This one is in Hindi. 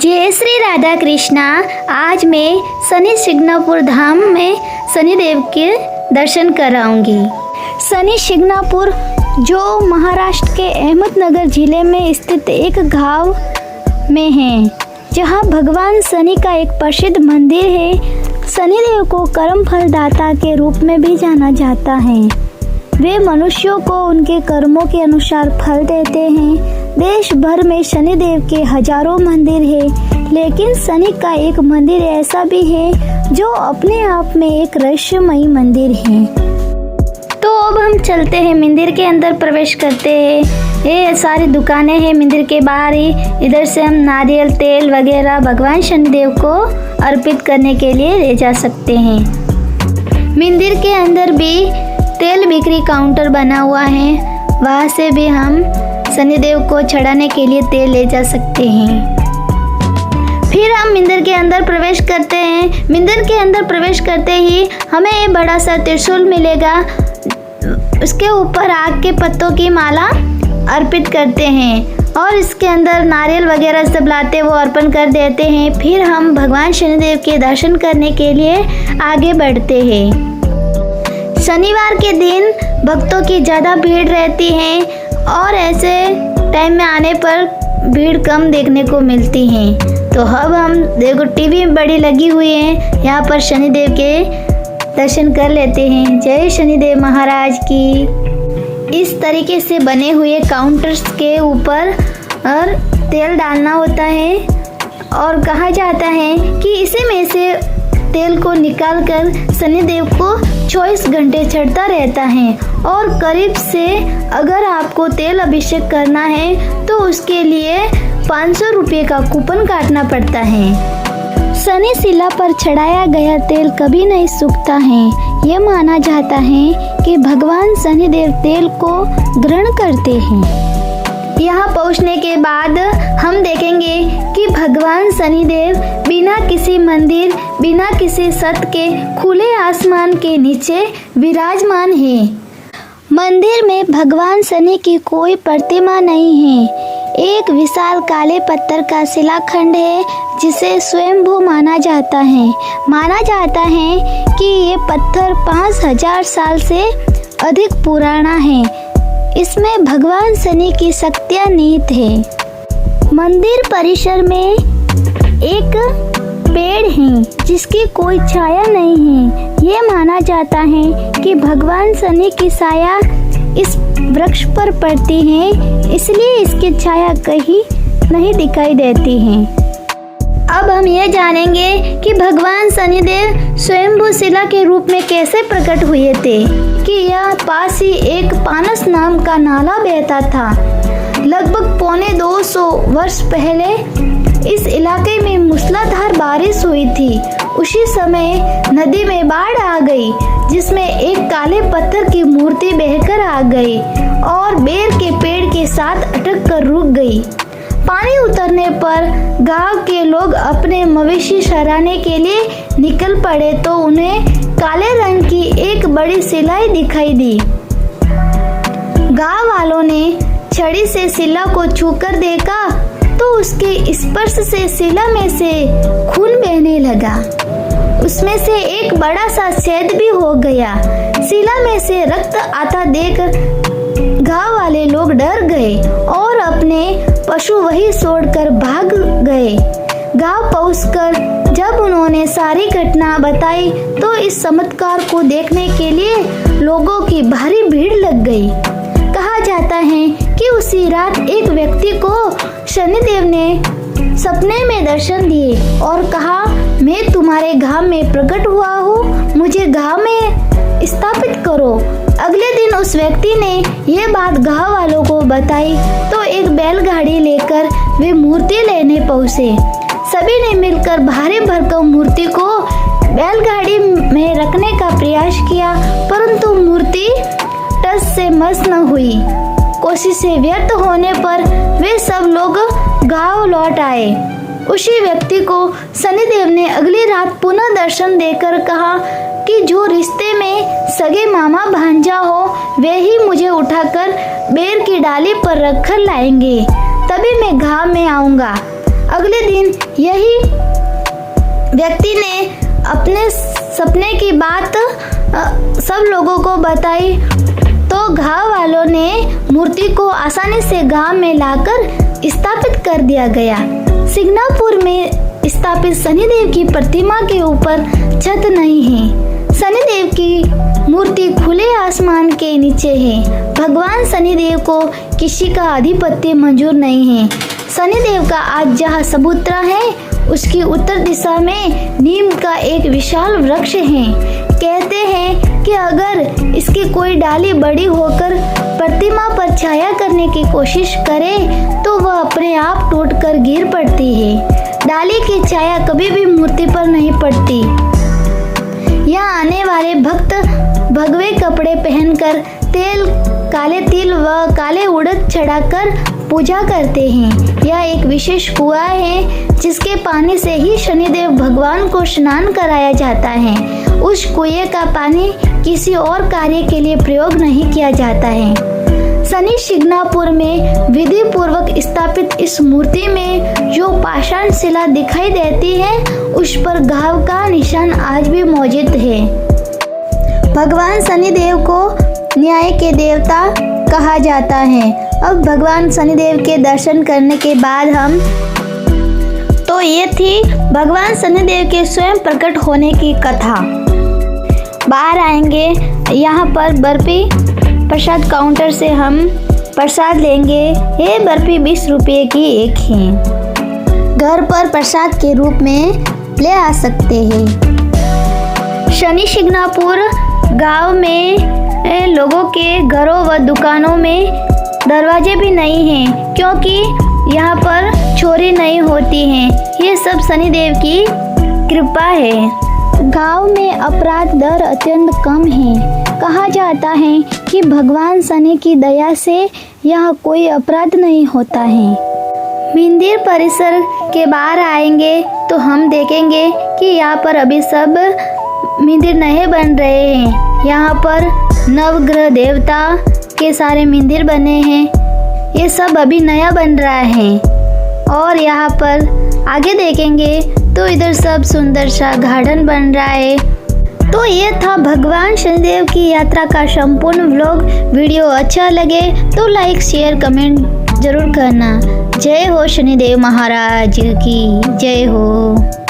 जय श्री राधा कृष्णा। आज मैं शनि शिंगणापुर धाम में शनिदेव के दर्शन कराऊंगी। शनि शिंगणापुर जो महाराष्ट्र के अहमदनगर जिले में स्थित एक गांव में है, जहां भगवान शनि का एक प्रसिद्ध मंदिर है। शनिदेव को कर्म फलदाता के रूप में भी जाना जाता है। वे मनुष्यों को उनके कर्मों के अनुसार फल देते हैं। देश भर में शनिदेव के हजारों मंदिर है, लेकिन शनि का एक मंदिर ऐसा भी है जो अपने आप में एक रहस्यमयी मंदिर है। तो अब हम चलते हैं, मंदिर के अंदर प्रवेश करते हैं। ये सारी दुकानें हैं मंदिर के बाहर ही। इधर से हम नारियल तेल वगैरह भगवान शनिदेव को अर्पित करने के लिए ले जा सकते हैं। मंदिर के अंदर भी तेल बिक्री काउंटर बना हुआ है, वहाँ से भी हम शनिदेव को चढ़ाने के लिए तेल ले जा सकते हैं। फिर हम मंदिर के अंदर प्रवेश करते हैं। मंदिर के अंदर प्रवेश करते ही हमें ये बड़ा सा त्रिशूल मिलेगा। उसके ऊपर आग के पत्तों की माला अर्पित करते हैं और इसके अंदर नारियल वगैरह सब लाते वो अर्पण कर देते हैं। फिर हम भगवान शनिदेव के दर्शन करने के लिए आगे बढ़ते हैं। शनिवार के दिन भक्तों की ज़्यादा भीड़ रहती है और ऐसे टाइम में आने पर भीड़ कम देखने को मिलती है। तो अब हम देखो टीवी बड़ी लगी हुई है, यहाँ पर शनिदेव के दर्शन कर लेते हैं। जय शनिदेव महाराज की। इस तरीके से बने हुए काउंटर्स के ऊपर और तेल डालना होता है और कहा जाता है कि इसी में से तेल को निकालकर शनिदेव को 24 घंटे चढ़ता रहता है और करीब से अगर आपको तेल अभिषेक करना है तो उसके लिए 500 रुपये का कूपन काटना पड़ता है। शनि शिला पर चढ़ाया गया तेल कभी नहीं सूखता है। यह माना जाता है कि भगवान शनिदेव तेल को ग्रहण करते हैं। यहाँ पहुँचने के बाद हम देखेंगे कि भगवान शनिदेव बिना किसी मंदिर, बिना किसी छत के खुले आसमान के नीचे विराजमान है। मंदिर में भगवान शनि की कोई प्रतिमा नहीं है। एक विशाल काले पत्थर का शिलाखंड है जिसे स्वयंभू माना जाता है। माना जाता है कि ये पत्थर 5000 साल से अधिक पुराना है। इसमें भगवान शनि की शक्तियाँ निहित है। मंदिर परिसर में एक पेड़ है जिसकी कोई छाया नहीं है। ये माना जाता है कि भगवान शनि की छाया इस वृक्ष पर पड़ती है, इसलिए इसकी छाया कहीं नहीं दिखाई देती है। अब हम ये जानेंगे कि भगवान शनिदेव स्वयंभू शिला के रूप में कैसे प्रकट हुए थे। कि यह पास ही एक पानस नाम का नाला बहता था। लगभग 250 वर्ष पहले इस इलाके में मूसलाधार बारिश हुई थी। उसी समय नदी में बाढ़ आ गई, जिसमें एक काले पत्थर की मूर्ति बहकर आ गई और बेर के पेड़ के साथ अटक कर रुक गई। पानी उतरने पर गांव के लोग अपने मवेशी चराने के लिए निकल पड़े तो उन्हें काले रंग की एक बड़ी शिला दिखाई दी। गांव वालों ने छड़ी से शिला को छूकर देखा तो उसके स्पर्श से शिला में से खून बहने लगा। उसमें से एक बड़ा सा छेद भी हो गया। शिला में से रक्त आता देख गांव वाले लोग डर गए और अपने पशु वही छोड़कर भाग गए। गांव पहुंचकर जब उन्होंने सारी घटना बताई तो इस चमत्कार को देखने के लिए लोगों की भारी भीड़ लग गई। कहा जाता है कि उसी रात एक व्यक्ति को शनिदेव ने सपने में दर्शन दिए और कहा, मैं तुम्हारे गांव में प्रकट हुआ हूँ, मुझे गांव में स्थापित करो। अगले दिन उस व्यक्ति ने ये बात गांव वालों को बताई तो एक बैलगाड़ी लेकर वे मूर्ति लेने पहुँचे। सभी ने मिलकर भारी भरकम मूर्ति को बैलगाड़ी में रखने का प्रयास किया, परंतु मूर्ति टस से मस न हुई। कोशिशें व्यर्थ होने पर वे सब लोग गांव लौट आए। उसी व्यक्ति को शनिदेव ने अगली रात पुनः दर्शन देकर कहा कि जो रिश्ते में सगे मामा भांजा हो वे ही मुझे उठाकर बेर की डाली पर रखकर लाएंगे, तभी मैं गांव में आऊंगा। अगले दिन यही व्यक्ति ने अपने सपने की बात सब लोगों को बताई तो गांव वालों ने मूर्ति को आसानी से गांव में लाकर स्थापित कर दिया गया। शिग्नापुर में स्थापित शनिदेव की प्रतिमा के ऊपर छत नहीं है। शनिदेव की मूर्ति खुले आसमान के नीचे है। भगवान शनिदेव को किसी का आधिपत्य मंजूर नहीं है। शनिदेव का आज जहाँ चबूतरा है उसकी उत्तर दिशा में नीम का एक विशाल वृक्ष है। कहते हैं कि अगर इसकी कोई डाली बड़ी होकर प्रतिमा पर छाया करने की कोशिश करे तो वह अपने आप टूटकर गिर पड़ती है। डाली की छाया कभी भी मूर्ति पर नहीं पड़ती। यहाँ आने वाले भक्त भगवे कपड़े पहनकर काले तिल व काले उड़द चढ़ाकर पूजा करते हैं। यह एक विशेष कुआं है जिसके पानी से ही शनिदेव भगवान को स्नान कराया जाता है। उस कुएं का पानी किसी और कार्य के लिए प्रयोग नहीं किया जाता है। शनि शिग्नापुर में विधि पूर्वक स्थापित इस मूर्ति में जो पाषाण शिला दिखाई देती है उस पर घाव का निशान आज भी मौजूद है। भगवान शनिदेव को न्याय के देवता कहा जाता है। अब भगवान शनिदेव के दर्शन करने के बाद तो ये थी भगवान शनिदेव के स्वयं प्रकट होने की कथा। बाहर आएंगे, यहाँ पर बर्फी प्रसाद काउंटर से हम प्रसाद लेंगे। ये बर्फी 20 रुपये की एक है। घर पर प्रसाद के रूप में ले आ सकते हैं। शनि शिग्नापुर गांव में लोगों के घरों व दुकानों में दरवाजे भी नहीं हैं क्योंकि यहाँ पर चोरी नहीं होती है। ये सब शनिदेव की कृपा है। गांव में अपराध दर अत्यंत कम है। कहा जाता है कि भगवान शनि की दया से यहाँ कोई अपराध नहीं होता है। मंदिर परिसर के बाहर आएंगे तो हम देखेंगे कि यहाँ पर अभी सब मंदिर नए बन रहे हैं। यहाँ पर नवग्रह देवता के सारे मंदिर बने हैं। ये सब अभी नया बन रहा है। और यहाँ पर आगे देखेंगे तो इधर सब सुंदर सा गार्डन बन रहा है। तो ये था भगवान शनिदेव की यात्रा का संपूर्ण व्लॉग। वीडियो अच्छा लगे तो लाइक शेयर कमेंट जरूर करना। जय हो शनिदेव महाराज की जय हो।